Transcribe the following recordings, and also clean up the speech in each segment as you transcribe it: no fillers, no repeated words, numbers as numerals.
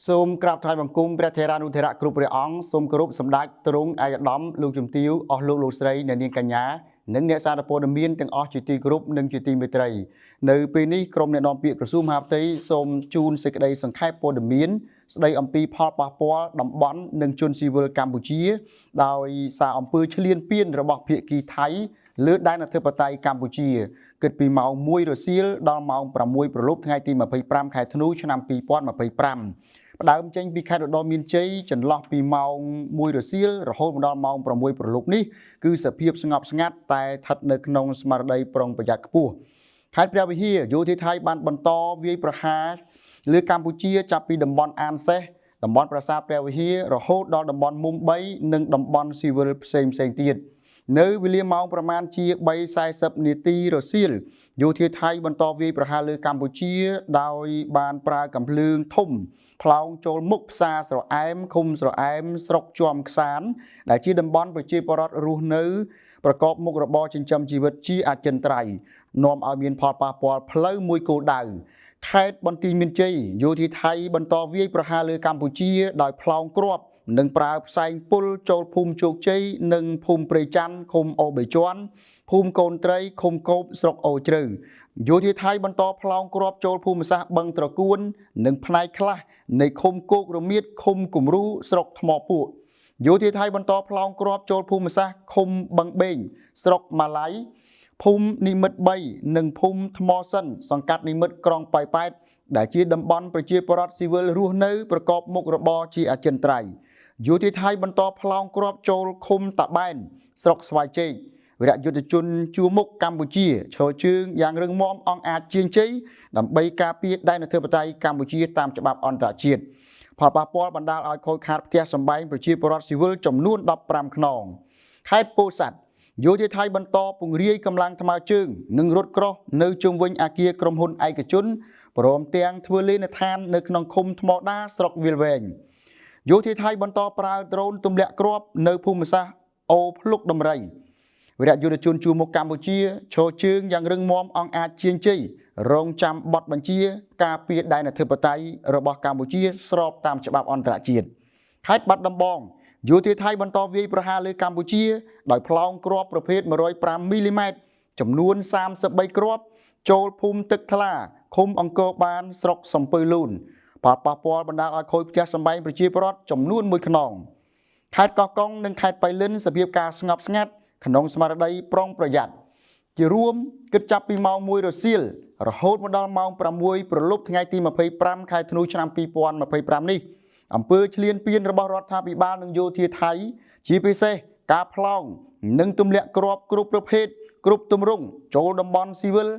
សូមក្រាបថ្វាយបង្គំព្រះថេរានុថេរៈគ្រប់ព្រះអង្គសូមគោរពសម្ដេចទ្រង់ឯកឧត្តមលោកជំទាវអស់លោកស្រីអ្នកនាងកញ្ញានិងអ្នកសារព័ត៌មានទាំងអស់ជាទីគោរពនិងជាទីមេត្រីនៅពេលនេះក្រុមអ្នកនាំពាក្យក្រសួងមហាផ្ទៃសូមជូនសេចក្តីសង្ខេបព័ត៌មានស្តីអំពីផលប៉ះពាល់តំបន់និងជនស៊ីវិលកម្ពុជាដោយសារអំពើឈ្លានពានរបស់ភាគីថៃលើដែនអធិបតេយ្យកម្ពុជាគិតពីម៉ោង1រសៀលដល់ម៉ោង6ព្រលប់ថ្ងៃទី25ខែធ្នូឆ្នាំ2025ផ្ដើមចេញពីខេត្តឧត្តរមានជ័យចន្លោះពីម៉ោង1រសៀលរហូតដល់ម៉ោង6ព្រលប់នេះគឺសភាពស្ងប់ស្ងាត់តែស្ថិតនៅក្នុងស្មារតីប្រុងប្រយ័ត្នខ្ពស់ខេត្តព្រះវិហារយោធាថៃបានបន្តវាយប្រហារលើកម្ពុជាចាប់ពីតំបន់អានសេះតំបន់ប្រាសាទព្រះវិហាររហូតដល់តំបន់មុំ3និងតំបន់ស៊ីវិលផ្សេងទៀតនៅវេលាម៉ោងប្រមាណជា3:40នាទីរសៀលយោធាថៃបន្តវាយប្រហារលើកម្ពុជាដោយបានប្រើកាំភ្លើងធំផ្លោងចូលមុខផ្សារស្រអែមឃុំស្រអែមស្រុកជាំខ្សានដែលជាតំបន់ប្រជាពលរដ្ឋរស់នៅប្រកបមុខរបរចិញ្ចឹមជីវិតជាអចិន្ត្រៃយ៍នាំឲ្យមានផលប៉ះពាល់ផ្លូវមួយគោលដៅខេត្តបន្ទាយមានជ័យយោធាថៃបន្តវាយប្រហារលើកម្ពុជាដោយផ្លោងគ្រាប់និងប្រើផ្សែងពុលចូលភូមិជោគជ័យនិងភូមិព្រៃច័ន្ទឃុំអូបេជាន់ភូមិកូនត្រីឃុំកោបស្រុកអូជ្រៅយោធាថៃបន្តផ្លោងគ្រាប់ចូលភូមិសាស្ត្របឹងត្រកួននិងផ្នែកខ្លះនៃឃុំគោករមៀតឃុំគំរូស្រុកថ្មពួកយោធាថៃបន្តផ្លោងគ្រាប់ចូលភូមិសាស្ត្រឃុំបឹងបេងស្រុកម៉ាឡៃភូមិនិមិត្ត3និងភូមិថ្មសិនសង្កាត់និមិត្តក្រុងប៉ោយប៉ែតដែលជាតំបន់ប្រជាពលរដ្ឋស៊ីវិលរស់នៅប្រកបមុខរបរជាអចិន្ត្រៃយ៍យោធាថៃបន្តផ្លោងគ្រាប់ចូលឃុំតាបែនស្រុកស្វាយជ័យវីរយុទ្ធជនជួរមុខកម្ពុជាឈរជើងយ៉ាងរឹងមាំអង្អាចជាងជ័យដើម្បីការពារដែនអធិបតេយ្យកម្ពុជាតាមច្បាប់អន្តរជាតិផលប៉ះពាល់បណ្ដាលឲ្យខូចខាតផ្ទះសម្បែងប្រជាពលរដ្ឋស៊ីវិលចំនួន15ខ្នងខេត្តពោធិ៍សាត់យោធាថៃបន្តពង្រាយកម្លាំងថ្មើរជើងនិងរថក្រោះនៅជុំវិញអគារក្រុមហ៊ុនឯកជនព្រមទាំងធ្វើលេនដ្ឋាននៅក្នុងឃុំថ្មដាស្រុកវាលវែងយោធាថៃបន្តប្រើដ្រូនទម្លាក់គ្រាប់នៅភូមិសាស្ត្រអូភ្លុកដំរីវីរយុទ្ធជនជួរមុខកម្ពុជាឈរជើងយ៉ាងរឹងមាំអង្អាចជាងជ័យរងចាំបទបញ្ជាការពារដែនអធិបតេយ្យរបស់កម្ពុជាស្របតាមច្បាប់អន្តរជាតិខេត្តបាត់ដំបងយោធាថៃបន្តវាយប្រហារលើកម្ពុជាដោយផ្លោងគ្រាប់ប្រភេទ105មីលីម៉ែត្រចំនួន33គ្រាប់ចូលភូមិទឹកថ្លាឃុំអង្គរបានស្រុកសំពៅលូនប៉ះពាល់បណ្ដាលឲ្យខូចផ្ទះសម្បែងប្រជាពលរដ្ឋចំនួន1ខ្នងខេត្តកោះកុងនិងខេត្តបៃលិនសភាពការស្ងប់ស្ងាត់ក្នុងស្មារតីប្រុងប្រយ័ត្នជារួមគិតចាប់ពីម៉ោង1រសៀលរហូតមកដល់ម៉ោង6ព្រលប់ថ្ងៃទី25ខែធ្នូឆ្នាំ2025នេះអំពើឈ្លានពានរបស់រដ្ឋាភិបាលនិងយោធាថៃជាពិសេសការផ្លោងនិងទម្លាក់គ្រាប់គ្រប់ប្រភេទគ្រប់ទម្រង់ចូលតំបន់ស៊ីវិល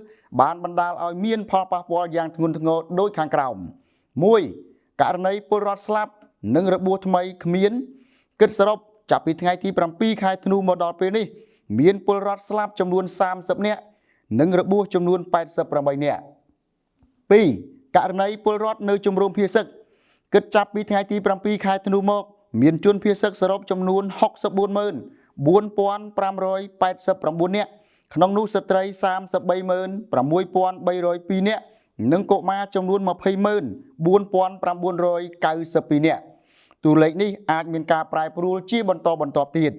បានបណ្ដាលឲ្យមានផលប៉ះពាល់យ៉ាងធ្ងន់ធ្ងរដូចខាងក្រោម 1. ករណីពលរដ្ឋស្លាប់និងរបួសថ្មីគ្មានគិតសរុបចាប់ពីថ្ងៃទី7ខែធ្នូមកដល់ពេលនេះមានពលរដ្ឋស្លាប់ចំនួន30នាក់និងរបួសចំនួន88នាក់ 2. ករណីពលរដ្ឋនៅជំរំភាសឹកគិតចាប់ពីថ្ងៃទី7ខែធ្នូមកមានជនភាសឹកសរុបចំនួន 644,589 នាក់ក្នុងនោះស្ត្រី 336,302 នាក់និងកុមារចំនួន 20,492 នាក់តួលេខនេះអាចមានការប្រែប្រួលជាបន្តបន្ទាប់ទៀត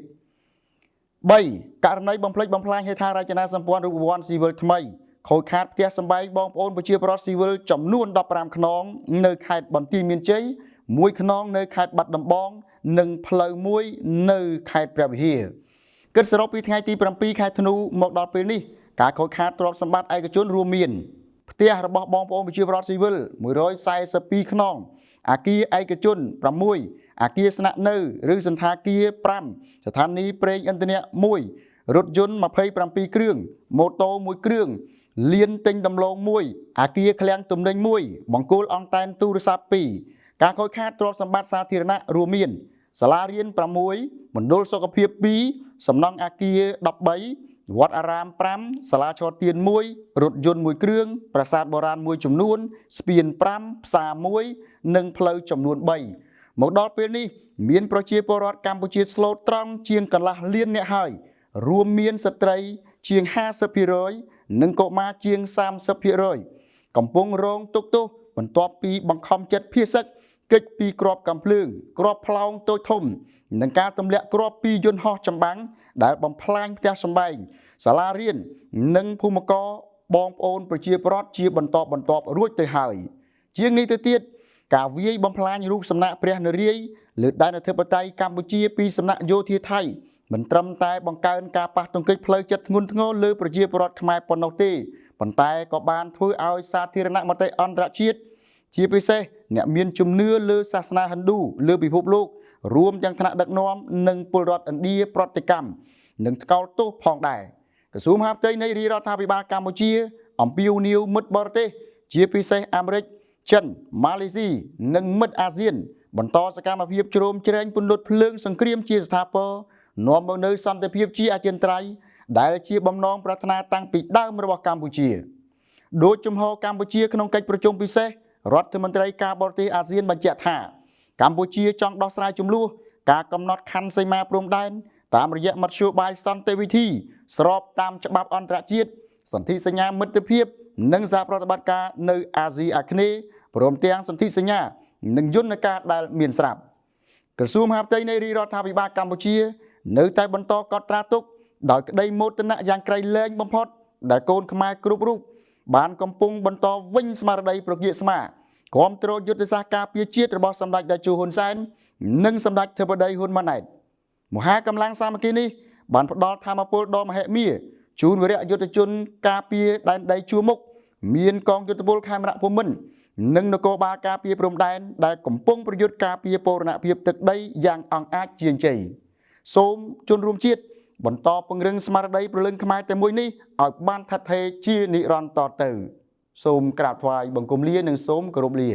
3. ករណីបំផ្លិចបំផ្លាញហេដ្ឋារចនាសម្ព័ន្ធរូបវន្តស៊ីវិលថ្មីខូចខាតផ្ទះសម្បែងបងប្អូនប្រជាពលរដ្ឋស៊ីវិលចំនួន15ខ្នងនៅខេត្តបន្ទាយមានជ័យ1ខ្នងនៅខេត្តបាត់ដំបងនិងផ្លូវមួយនៅខេត្តព្រះវិហារគិតសរុបពីថ្ងៃទី7ខែធ្នូមកដល់ពេលនេះការខូចខាតទ្រព្យសម្បត្តិឯកជនរួមមានផ្ទះរបស់បងប្អូនប្រជាពលរដ្ឋស៊ីវិល142ខ្នងអគារឯកជន6អគារស្នាក់នៅឬសន្តាគារ5ស្ថានីយ៍ប្រេងឥន្ធនៈ1រថយន្ត27គ្រឿងម៉ូតូ1គ្រឿងលានទិញដំឡូង1អគារឃ្លាំងទំនិញ1បង្គោលអង់តែនទូរស័ព្ទ2ការខូចខាតទ្រព្យសម្បត្តិសាធារណៈរួមមានសាលារៀន6មណ្ឌលសុខភាព2សំណង់អគារ13វត្តអារាម5សាលាឆទាន1រថយន្ត1គ្រឿងប្រាសាទបុរាណ1ចំនួនស្ពាន5ផ្សារ1និងផ្លូវចំនួន3មកដល់ពេលនេះមានប្រជាពលរដ្ឋកម្ពុជាស្លូតត្រង់ជាងកន្លះលានអ្នកហើយរួមមានស្ត្រីជាង 50% និងកុមារជាង 30% កំពុងរងទុក្ខទោសបន្ទាប់ពីបង្ខំចិត្តភាសឹក កិច្ចពីក្របកំភ្លើងក្របផ្លោងតូចធំនិងការទម្លាក់គ្រាប់ពីយន្តហោះចម្បាំងដែលបំផ្លាញផ្ទះសម្បែងសាលារៀននិងភូមិករបងប្អូនប្រជាពលរដ្ឋជាបន្តបន្ទាប់រួចទៅហើយជាងនេះទៅទៀតការវាយបំផ្លាញរូបសំណាកព្រះនរាយណ៍លើដែនអធិបតេយ្យកម្ពុជាពីសំណាក់យោធាថៃមិនត្រឹមតែបង្កើនការប៉ះទង្គិចផ្លូវចិត្តធ្ងន់ធ្ងរលើប្រជាពលរដ្ឋខ្មែរប៉ុណ្ណោះទេប៉ុន្តែក៏បានធ្វើឲ្យសាធារណមតិអន្តរជាតិជាពិសេសអ្នកមានជំនឿលើសាសនាហិណ្ឌូលើពិភពលោករួមទាំងថ្នាក់ដឹកនាំនិងពលរដ្ឋឥណ្ឌាប្រតិកម្មនិងថ្កោលទោសផងដែរក្រសួងមហាផ្ទៃនៃរាជរដ្ឋាភិបាលកម្ពុជាអំពាវនាវមិត្តបរទេសជាពិសេសអាមេរិកចិនម៉ាឡេស៊ីនិងមិត្តអាស៊ានបន្តសកម្មភាពជ្រោមជ្រែងពន្លត់ភ្លើងសង្គ្រាមជាស្ថាពរនាំមកនូវសន្តិភាពជាអចិន្ត្រៃយ៍ដែលជាបំណងប្រាថ្នាតាំងពីដើមរបស់កម្ពុជាដោយជំហរកម្ពុជាក្នុងកិច្ចប្រជុំពិសេសរដ្ឋមន្ត្រីការបរទេសអាស៊ានបញ្ជាក់ថាកម្ពុជាចង់ដោះស្រាយជម្លោះការកំណត់ខណ្ឌសីមាព្រំដែនតាមរយៈមធ្យោបាយសន្តិវិធីស្របតាមច្បាប់អន្តរជាតិសន្ធិសញ្ញាមិត្តភាពនិងសហប្រតិបត្តិការនៅអាស៊ីអាគ្នេយ៍ព្រមទាំងសន្ធិសញ្ញានិងយន្តការដែលមានស្រាប់ក្រសួងមហាផ្ទៃនៃរាជរដ្ឋាភិបាលកម្ពុជានៅតែបន្តកត់ត្រាទុកដោយក្តីមោទនៈយ៉ាងក្រៃលែងបំផុតដែលកូនខ្មែរគ្រប់រូបបានកំពុងបន្តវិញស្មារតីប្រគាកស្មាគាំទ្រយុទ្ធសាស្ត្រការពារជាតិរបស់សម្ដេចតេជោហ៊ុនសែននិងសម្ដេចធិបតីហ៊ុនម៉ាណែតមហាកម្លាំងសាមគ្គីនេះបានផ្ដល់ធម៌ពលដ៏មហិមាជូនវីរៈយុទ្ធជនការពារដែនដីជួរមុខមានកងយុទ្ធពលខេមរៈភូមិន្ទនិងនគរបាលការពារព្រំដែនដែលកំពុងប្រយុទ្ធការពារបូរណភាពទឹកដីយ៉ាងអង្អាចជាងជ័យសូមជនរួមជាតិបន្តពង្រឹងស្មារតីព្រលឹងខ្មែរតែមួយនេះឲ្យបានថិតថេរជានិរន្តរ៍តទៅសូមក្រាបថ្វាយបង្គំលានិងសូមគោរពលា